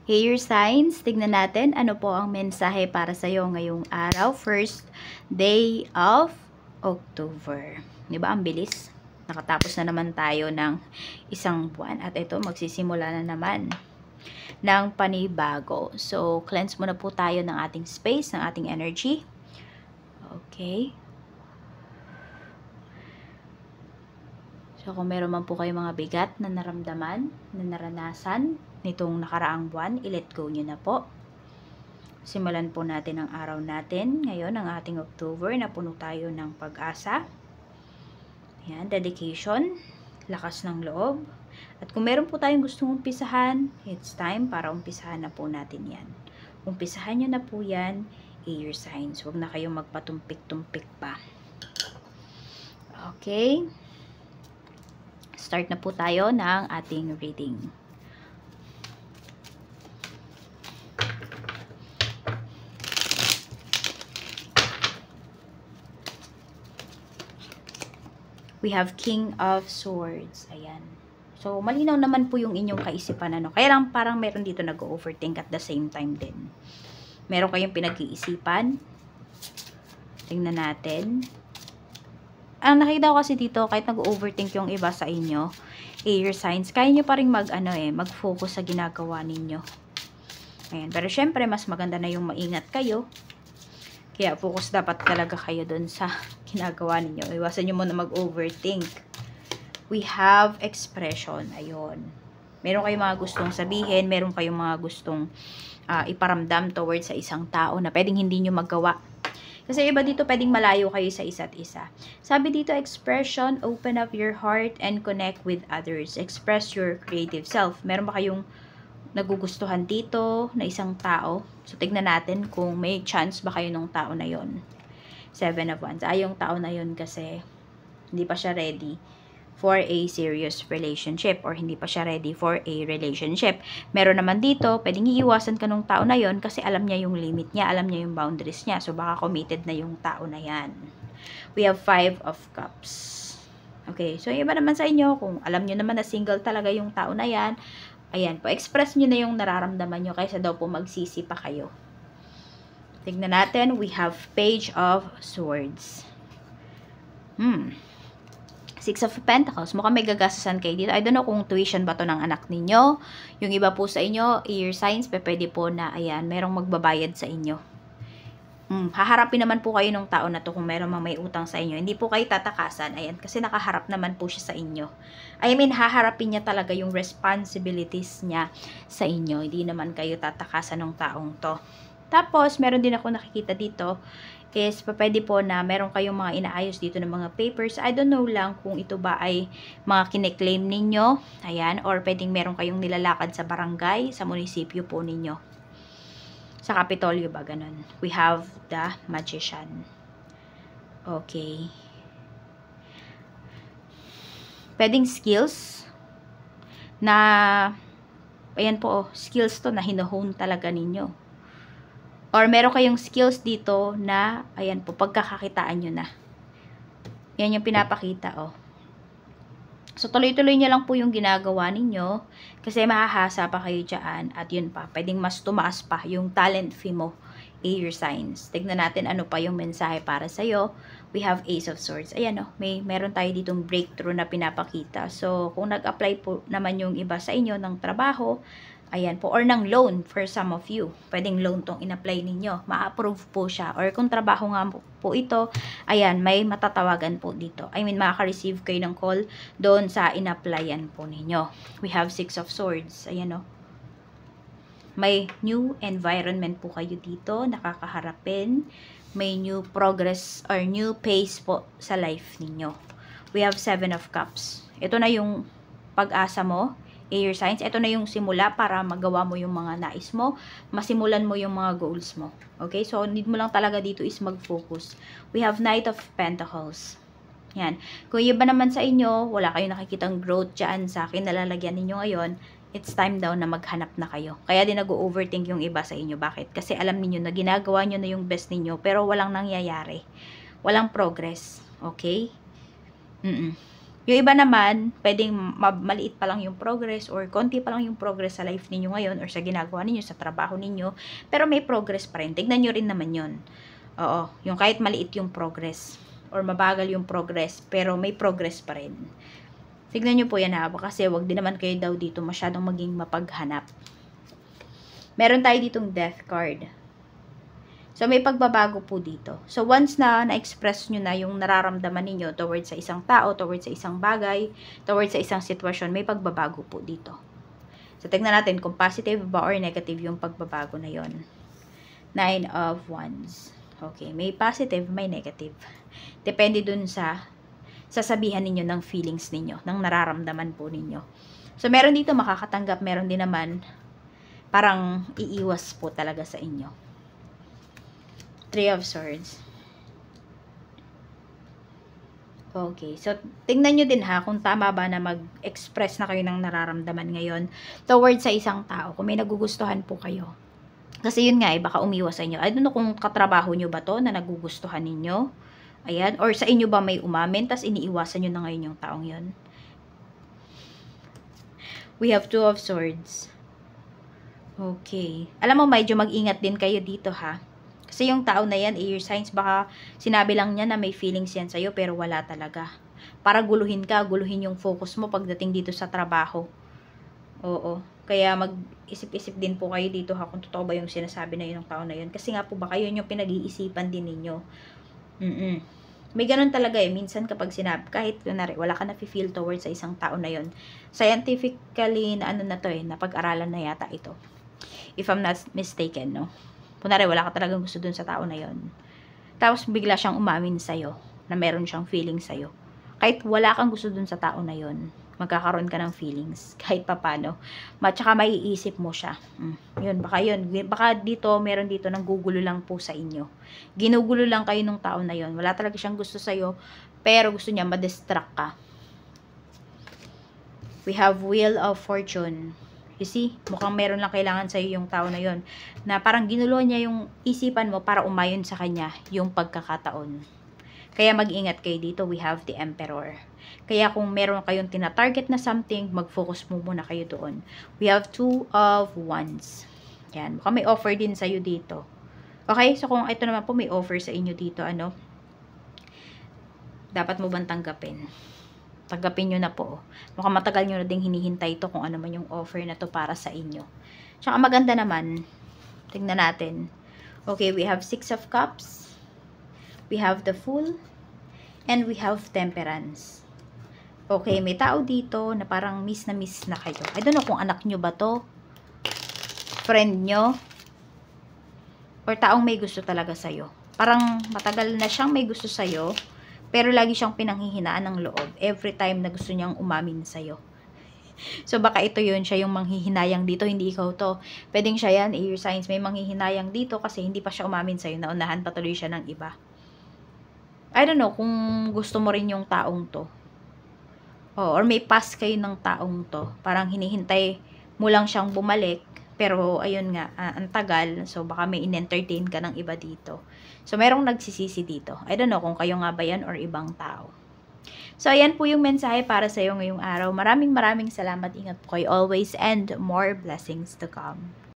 Hey, your signs, tignan natin ano po ang mensahe para sa iyo ngayong araw, first day of October. Di ba, ang bilis? Nakatapos na naman tayo ng isang buwan at ito, magsisimula na naman ng panibago. So, cleanse muna po tayo ng ating space, ng ating energy. Okay. So, kung meron man po kayo mga bigat na naramdaman, na naranasan nitong nakaraang buwan, i-let go nyo na po. Simulan po natin ang araw natin. Ngayon, ang ating October, na puno tayo ng pag-asa. Yan, dedication, lakas ng loob. At kung meron po tayong gustong umpisahan, it's time para umpisahan na po natin yan. Umpisahan nyo na po yan, air signs. Huwag na kayong magpatumpik-tumpik pa. Okay. Start na po tayo ng ating reading. We have King of Swords. Ayan. So, malinaw naman po yung inyong kaisipan. Kaya lang parang meron dito nag-overthink at the same time din. Meron kayong pinag-iisipan. Tingnan natin. Ang nakita ko kasi dito, kahit nag-overthink yung iba sa inyo, air signs, kaya nyo pa rin mag-focus sa ginagawa ninyo. Ayan. Pero syempre, mas maganda na yung maingat kayo. Kaya focus dapat talaga kayo dun sa ginagawa ninyo. Iwasan nyo muna mag-overthink. We have expression. Ayun. Meron kayong mga gustong sabihin, meron kayong mga gustong iparamdam towards sa isang tao na pwedeng hindi nyo magawa. Kasi iba dito, pwedeng malayo kayo sa isa't isa. Sabi dito, expression, open up your heart and connect with others. Express your creative self. Meron ba kayong nagugustuhan dito na isang tao? So, tignan natin kung may chance ba kayo ng tao na yon. 7 of Wands. Yung tao na yon kasi hindi pa siya ready for a serious relationship or hindi pa siya ready for a relationship. Meron naman dito, pwedeng iiwasan ka nung tao na yon kasi alam niya yung limit niya, alam niya yung boundaries niya. So, baka committed na yung tao na yan. We have 5 of Cups. Okay, so iba naman sa inyo, kung alam niyo naman na single talaga yung tao na yan, ayan po, express nyo na yung nararamdaman nyo kaysa daw po magsisi pa kayo. Tignan natin, we have Page of Swords. 6 of Pentacles. Mukhang may gagastusan kayo dito. I don't know kung tuition ba to ng anak ninyo. Yung iba po sa inyo, air signs, pwede po na, ayan, merong magbabayad sa inyo. Haharapin naman po kayo ng tao na to kung meron may utang sa inyo. Hindi po kayo tatakasan. Ayan, kasi nakaharap naman po siya sa inyo. I mean, haharapin niya talaga yung responsibilities niya sa inyo. Hindi naman kayo tatakasan ng taong to. Tapos, meron din ako nakikita dito is pwede po na meron kayong mga inaayos dito ng mga papers. I don't know lang kung ito ba ay mga kine-claim ninyo. Ayan, or pwedeng meron kayong nilalakad sa barangay, sa munisipyo po ninyo. Sa Kapitolyo ba, ganun. We have the Magician. Okay. Pwedeng skills na, ayan po, skills to na hino-hone talaga ninyo. Or meron kayong skills dito na, ayan po, pagkakakitaan nyo na. Yan yung pinapakita, oh. So, tuloy-tuloy nyo lang po yung ginagawa ninyo kasi mahahasa pa kayo dyan. At yun pa, pwedeng mas tumaas pa yung talent fee mo, air signs. Tignan natin ano pa yung mensahe para sa'yo. We have Ace of Swords. Ayan o, meron tayo ditong breakthrough na pinapakita. So, kung nag-apply po naman yung iba sa inyo ng trabaho, ayan po, or ng loan for some of you. Pwedeng loan tong in-apply ninyo. Ma-approve po siya. Or kung trabaho nga po ito, ayan, may matatawagan po dito. I mean, makaka-receive kayo ng call doon sa in-applyan po ninyo. We have 6 of Swords. Ayan o. May new environment po kayo dito, nakakaharapin. May new progress or new pace po sa life ninyo. We have 7 of Cups. Ito na yung pag-asa mo, air signs. Ito na yung simula para magawa mo yung mga nais mo, masimulan mo yung mga goals mo. Okay? So, need mo lang talaga dito is mag-focus. We have Knight of Pentacles. Yan. Kung iba naman sa inyo, wala kayong nakikitang growth dyan sa akin, nalalagyan ninyo ngayon, it's time daw na maghanap na kayo. Kaya din nag-overthink yung iba sa inyo. Bakit? Kasi alam niyo na ginagawa nyo na yung best ninyo, pero walang nangyayari. Walang progress. Okay? Yung iba naman, pwedeng maliit pa lang yung progress or konti pa lang yung progress sa life ninyo ngayon or sa ginagawa ninyo, sa trabaho ninyo, pero may progress pa rin. Tignan nyo rin naman yun. Oo, yung kahit maliit yung progress or mabagal yung progress, pero may progress pa rin. Tignan nyo po yan ha, kasi wag din naman kayo daw dito masyadong maging mapaghanap. Meron tayo ditong death card. So, may pagbabago po dito. So, once na na-express nyo na yung nararamdaman ninyo towards sa isang tao, towards sa isang bagay, towards sa isang sitwasyon, may pagbabago po dito. So, tignan natin kung positive ba or negative yung pagbabago na yon. 9 of Wands. Okay, may positive, may negative. Depende dun sa sasabihan ninyo ng feelings ninyo, ng nararamdaman po ninyo. So, meron dito makakatanggap, meron din naman parang iiwas po talaga sa inyo. 3 of Swords. Okay, so tingnan nyo din ha kung tama ba na mag-express na kayo ng nararamdaman ngayon towards sa isang tao, kung may nagugustuhan po kayo. Kasi yun nga baka umiwas sa inyo. I don't know kung katrabaho nyo ba to na nagugustuhan ninyo. Ayan, or sa inyo ba may umamin, tas iniiwasan nyo na ngayon yung taong yun. We have 2 of Swords. Okay. Alam mo, medyo mag-ingat din kayo dito ha. Kasi yung tao na yan, air signs, baka sinabi lang niya na may feelings yan sa'yo, pero wala talaga. Para guluhin ka, guluhin yung focus mo pagdating dito sa trabaho. Oo. Kaya mag-isip-isip din po kayo dito ha, kung totoo ba yung sinasabi na yun ng tao na yun. Kasi nga po baka yun yung pinag-iisipan din ninyo. May ganun talaga minsan kapag sinabi, kahit kunwari, wala ka na-feel towards sa isang tao na yun. Scientifically, na ano na to napag-aralan na yata ito. If I'm not mistaken, no? Kunwari, wala ka talagang gusto dun sa tao na yon. Tapos, bigla siyang umamin sa'yo na meron siyang feeling sa'yo. Kahit wala kang gusto dun sa tao na yon, magkakaroon ka ng feelings. Kahit papano. Tsaka maiisip mo siya. Yun, baka dito, meron dito nang gugulo lang po sa inyo. Ginugulo lang kayo ng tao na yon. Wala talaga siyang gusto sa'yo, pero gusto niya ma-distract ka. We have Wheel of Fortune. You see, mukhang meron lang kailangan sa'yo yung tao na yon, na parang ginulo niya yung isipan mo para umayon sa kanya yung pagkakataon. Kaya mag-ingat kayo dito. We have the Emperor. Kaya kung meron kayong tina-target na something, mag-focus mo muna kayo doon. We have 2 of Wands. Yan. Mukhang may offer din sa'yo dito. Okay? So, kung ito naman po may offer sa inyo dito, dapat mo bang tanggapin? Tanggapin nyo na po. Mukhang matagal nyo na ding hinihintay ito kung ano man yung offer na to para sa inyo. Tsaka maganda naman. Tingnan natin. Okay, we have 6 of Cups. We have the Fool. And we have Temperance. Okay, may tao dito na parang miss na kayo. I don't know kung anak nyo ba to, friend nyo, or taong may gusto talaga sa'yo. Parang matagal na siyang may gusto sa'yo, pero lagi siyang pinanghihinaan ng loob every time na gusto niyang umamin sa'yo. So, baka ito yun, siya yung manghihinayang dito, hindi ikaw to. Pwedeng siya yan, air signs, may manghihinayang dito kasi hindi pa siya umamin sa'yo, naunahan patuloy siya ng iba. I don't know kung gusto mo rin yung taong to. Or may past kayo ng taong to. Parang hinihintay mo lang siyang bumalik. Pero, ayun nga, ang tagal. So, baka may in-entertain ka ng iba dito. So, merong nagsisisi dito. I don't know kung kayo nga ba yan or ibang tao. So, ayan po yung mensahe para sa iyo ngayong araw. Maraming salamat. Ingat po kayo always and more blessings to come.